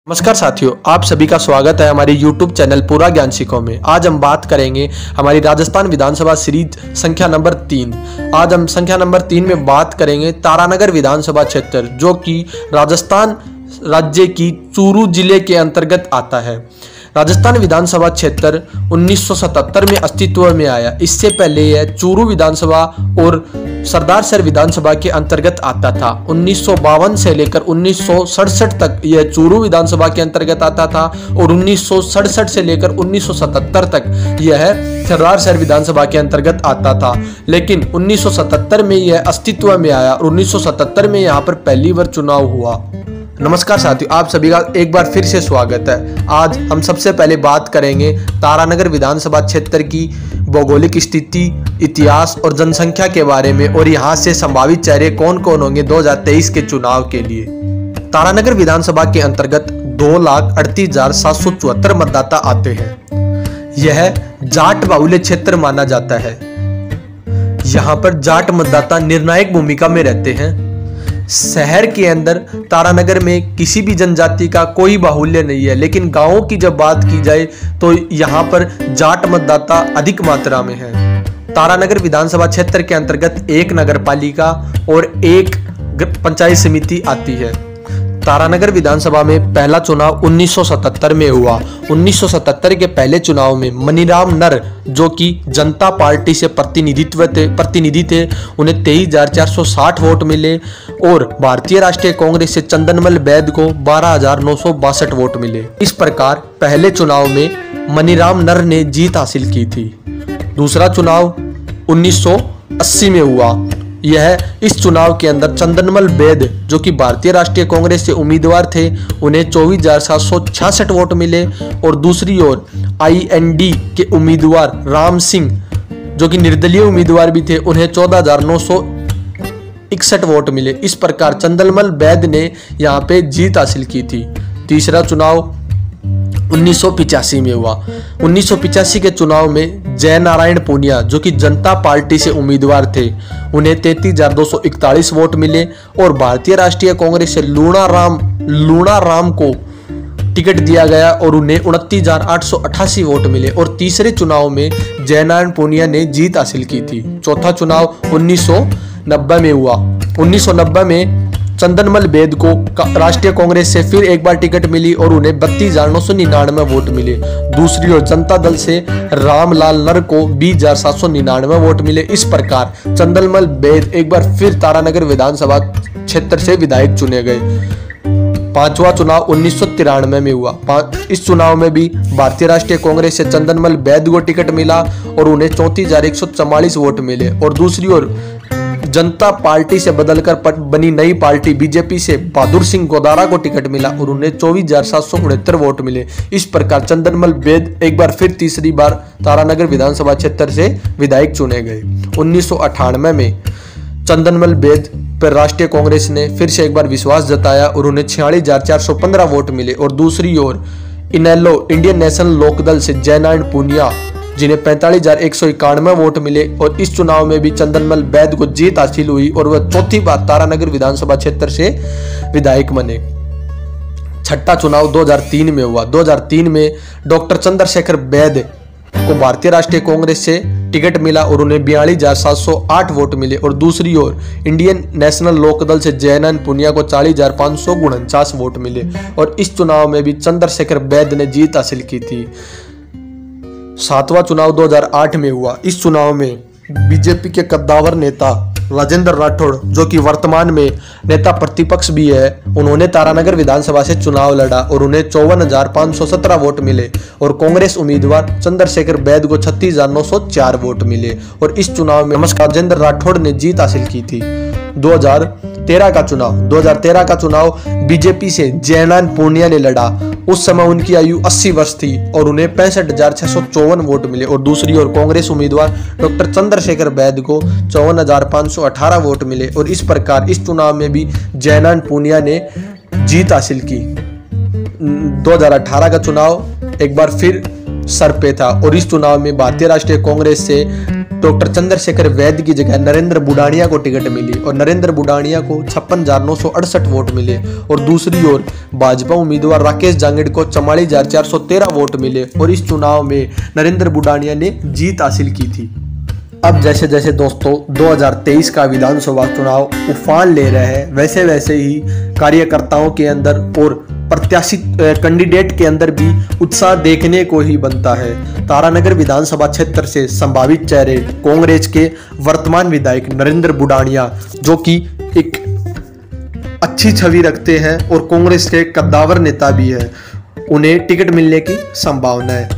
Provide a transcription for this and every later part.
नमस्कार साथियों, आप सभी का स्वागत है हमारे YouTube चैनल पूरा ज्ञान सीखो में। आज हम बात करेंगे हमारी राजस्थान विधानसभा सीरीज संख्या नंबर 3। आज हम संख्या नंबर 3 में बात करेंगे तारानगर विधानसभा क्षेत्र, जो कि राजस्थान राज्य की चूरू जिले के अंतर्गत आता है। राजस्थान विधानसभा क्षेत्र 1977 में अस्तित्व में आया। इससे पहले यह चूरू विधानसभा और सरदारसर विधानसभा के अंतर्गत आता था। 1952 से लेकर 1967 तक यह चूरू विधानसभा के अंतर्गत आता था और 1967 से लेकर 1977 तक यह सरदारसर विधानसभा के अंतर्गत आता था। लेकिन 1977 में यह अस्तित्व में आया और 1977 में यहाँ पर पहली बार चुनाव हुआ। नमस्कार साथियों, आप सभी का एक बार फिर से स्वागत है। आज हम सबसे पहले बात करेंगे तारानगर विधानसभा क्षेत्र की भौगोलिक स्थिति, इतिहास और जनसंख्या के बारे में, और यहाँ से संभावित चेहरे कौन कौन होंगे 2023 के चुनाव के लिए। तारानगर विधानसभा के अंतर्गत 2,38,774 मतदाता आते हैं। यह जाट बाहुल्य क्षेत्र माना जाता है। यहाँ पर जाट मतदाता निर्णायक भूमिका में रहते हैं। शहर के अंदर तारानगर में किसी भी जनजाति का कोई बाहुल्य नहीं है, लेकिन गांवों की जब बात की जाए तो यहाँ पर जाट मतदाता अधिक मात्रा में है। तारानगर विधानसभा क्षेत्र के अंतर्गत एक नगरपालिका और एक पंचायत समिति आती है। तारानगर विधानसभा में पहला चुनाव 1977 में हुआ। 1977 के पहले चुनाव में मनीराम नर, जो कि जनता पार्टी से प्रतिनिधि थे, उन्हें 23,460 वोट मिले और भारतीय राष्ट्रीय कांग्रेस से चंदनमल बैद को 12,962 वोट मिले। इस प्रकार पहले चुनाव में मनीराम नर ने जीत हासिल की थी। दूसरा चुनाव 1980 में हुआ। इस चुनाव के अंदर चंदनमल बैद, जो कि भारतीय राष्ट्रीय कांग्रेस से उम्मीदवार थे, उन्हें 24,766 वोट मिले और दूसरी ओर IND के उम्मीदवार राम सिंह, जो कि निर्दलीय उम्मीदवार भी थे, उन्हें 14,961 वोट मिले। इस प्रकार चंदनमल बैद ने यहाँ पे जीत हासिल की थी। तीसरा चुनाव 1985 में हुआ। 1985 के चुनाव में जय नारायण पूनिया, जो कि जनता पार्टी से उम्मीदवार थे, उन्हें 33,241 वोट मिले और भारतीय राष्ट्रीय कांग्रेस से लूणा राम को टिकट दिया गया और उन्हें 29,888 वोट मिले और तीसरे चुनाव में जय नारायण पूनिया ने जीत हासिल की थी। चौथा चुनाव 1990 में हुआ। 1990 में चंदनमल बैद को राष्ट्रीय कांग्रेस से फिर एक बार टिकट मिली और उन्हें 32,999 वोट मिले। दूसरी ओर जनता दल से रामलाल नर को 20,799 वोट मिले। इस प्रकार चंदनमल बैद एक बार फिर तारानगर विधानसभा क्षेत्र से विधायक चुने गए। पांचवा चुनाव 1993 में हुआ। इस चुनाव में भी भारतीय राष्ट्रीय कांग्रेस से चंदनमल बैद को टिकट मिला और उन्हें 34,144 वोट मिले और दूसरी ओर जनता पार्टी से बदलकर बनी नई पार्टी बीजेपी से बहादुर सिंह गोदारा को टिकट मिला और उन्हें 24,769 वोट मिले। इस प्रकार चंदनमल बैद एक बार फिर तीसरी बार तारानगर विधानसभा क्षेत्र से विधायक चुने गए। 1998 में चंदनमल बैद पर राष्ट्रीय कांग्रेस ने फिर से एक बार विश्वास जताया और उन्हें 46,415 वोट मिले और दूसरी ओर इनेलो इंडियन नेशनल लोकदल से जय नारायण पूनिया, जिन्हें 45,191 वोट मिले और इस चुनाव में भी चंदनमल बैद को जीत हासिल हुई और वह चौथी बार तारानगर विधानसभा क्षेत्र से विधायक बने। छठा चुनाव 2003 में हुआ। 2003 में डॉक्टर चंद्रशेखर बैद को भारतीय राष्ट्रीय कांग्रेस से टिकट मिला और उन्हें 42,708 वोट मिले और दूसरी ओर इंडियन नेशनल लोकदल से जय नारायण पूनिया को 40,549 वोट मिले और इस चुनाव में भी चंद्रशेखर बैद ने जीत हासिल की थी। सातवां चुनाव 2008 में हुआ। इस चुनाव में बीजेपी के कद्दावर नेता राजेंद्र राठौड़, जो कि वर्तमान में नेता प्रतिपक्ष भी है, उन्होंने तारानगर विधानसभा से चुनाव लड़ा और उन्हें 54,517 वोट मिले और कांग्रेस उम्मीदवार चंद्रशेखर बैद को 36,904 वोट मिले और इस चुनाव में राजेंद्र राठौड़ ने जीत हासिल की थी। 2013 का चुनाव बीजेपी से जय नारायण पूनिया ने लड़ा। उस समय उनकी आयु 80 वर्ष थी और उन्हें 65,654 वोट मिले और दूसरी ओर कांग्रेस उम्मीदवार डॉक्टर चंद्रशेखर बैद को 54,518 वोट मिले और इस प्रकार इस चुनाव में भी जय नारायण पूनिया ने जीत हासिल की। 2018 का चुनाव एक बार फिर सर पे था और इस चुनाव में भारतीय राष्ट्रीय कांग्रेस से डॉक्टर चंद्रशेखर वैद्य की जगह नरेंद्र बुडाणिया को टिकट मिली और नरेंद्र बुडाणिया को 56,968 वोट मिले। और दूसरी ओर भाजपा उम्मीदवार राकेश जांगड़ को 44,413 वोट मिले और इस चुनाव में नरेंद्र बुडाणिया ने जीत हासिल की थी। अब जैसे जैसे दोस्तों 2023 का विधानसभा चुनाव उफान ले रहे हैं, वैसे वैसे ही कार्यकर्ताओं के अंदर और प्रत्याशी कैंडिडेट के अंदर भी उत्साह देखने को ही बनता है। तारानगर विधानसभा क्षेत्र से संभावित चेहरे कांग्रेस के वर्तमान विधायक नरेंद्र बुडाणिया, जो कि एक अच्छी छवि रखते हैं और कांग्रेस के कद्दावर नेता भी है, उन्हें टिकट मिलने की संभावना है।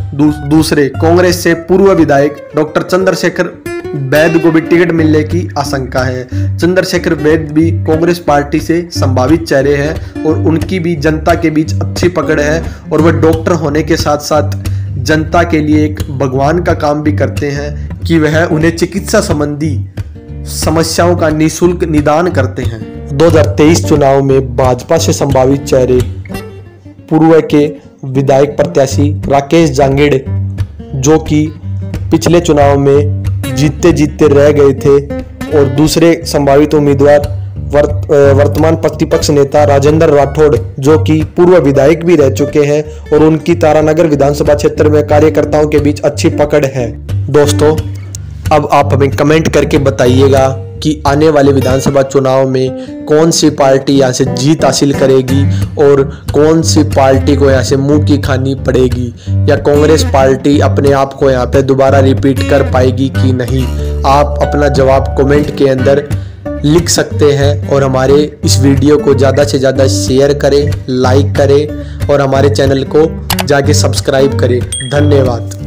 दूसरे कांग्रेस से पूर्व विधायक डॉक्टर चंद्रशेखर वैद्य को भी टिकट मिलने की आशंका है। चंद्रशेखर वैद्य भी कांग्रेस पार्टी से संभावित चेहरे हैं और उनकी भी जनता के बीच अच्छी पकड़ है और वह डॉक्टर होने के साथ साथ जनता के लिए एक भगवान का काम भी करते हैं कि वह उन्हें चिकित्सा संबंधी समस्याओं का निःशुल्क निदान करते हैं। 2023 चुनाव में भाजपा से संभावित चेहरे पूर्व के विधायक प्रत्याशी राकेश जांगड़, जो कि पिछले चुनाव में जीतते जीतते रह गए थे, और दूसरे संभावित उम्मीदवार वर्तमान प्रतिपक्ष नेता राजेंद्र राठौड़, जो कि पूर्व विधायक भी रह चुके हैं और उनकी तारानगर विधानसभा क्षेत्र में कार्यकर्ताओं के बीच अच्छी पकड़ है। दोस्तों, अब आप हमें कमेंट करके बताइएगा कि आने वाले विधानसभा चुनाव में कौन सी पार्टी यहाँ से जीत हासिल करेगी और कौन सी पार्टी को यहाँ से मुंह की खानी पड़ेगी, या कांग्रेस पार्टी अपने आप को यहाँ पे दोबारा रिपीट कर पाएगी कि नहीं। आप अपना जवाब कमेंट के अंदर लिख सकते हैं और हमारे इस वीडियो को ज़्यादा से ज़्यादा शेयर करें, लाइक करें और हमारे चैनल को जाके सब्सक्राइब करें। धन्यवाद।